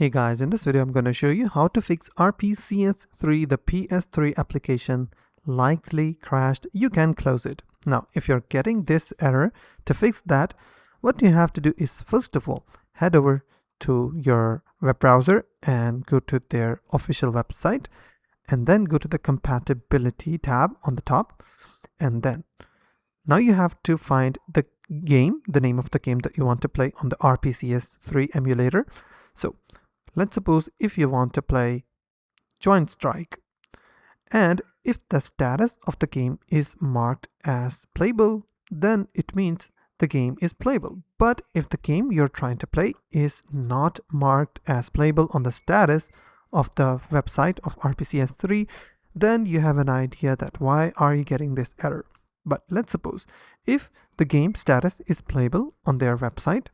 Hey guys, in this video I'm going to show you how to fix RPCS3 the PS3 application likely crashed. You can close it. Now if you're getting this error, to fix that, what you have to do is first of all head over to your web browser and go to their official website, and then go to the compatibility tab on the top, and then now you have to find the name of the game that you want to play on the RPCS3 emulator. So let's suppose if you want to play Joint Strike, and if the status of the game is marked as playable, then it means the game is playable. But if the game you're trying to play is not marked as playable on the status of the website of RPCS3, then you have an idea that why are you getting this error. But let's suppose if the game status is playable on their website,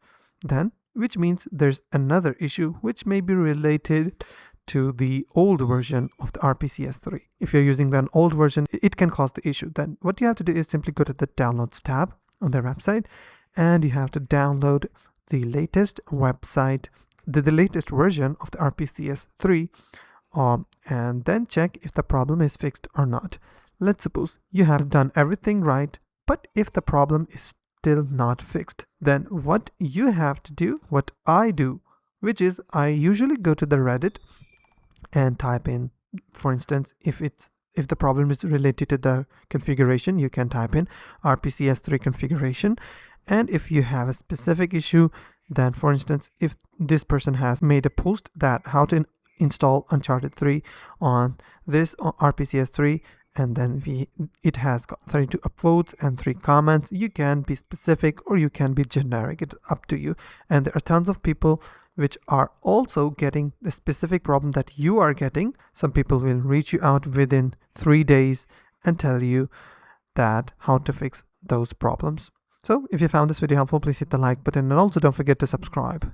then which means there's another issue which may be related to the old version of the RPCS3. If you're using an old version, it can cause the issue. Then what you have to do is simply go to the downloads tab on their website, and you have to download the latest website, the latest version of the RPCS3, and then check if the problem is fixed or not. Let's suppose you have done everything right, but if the problem is still not fixed, then what you have to do, what I do, which is I usually go to the Reddit and type in, for instance, if the problem is related to the configuration, you can type in RPCS3 configuration. And if you have a specific issue, then for instance, if this person has made a post that how to install Uncharted 3 on this RPCS3, and then it has got 32 upvotes and 3 comments. You can be specific or you can be generic. It's up to you. And there are tons of people which are also getting the specific problem that you are getting. Some people will reach you out within 3 days and tell you that how to fix those problems. So if you found this video helpful, please hit the like button, and also don't forget to subscribe.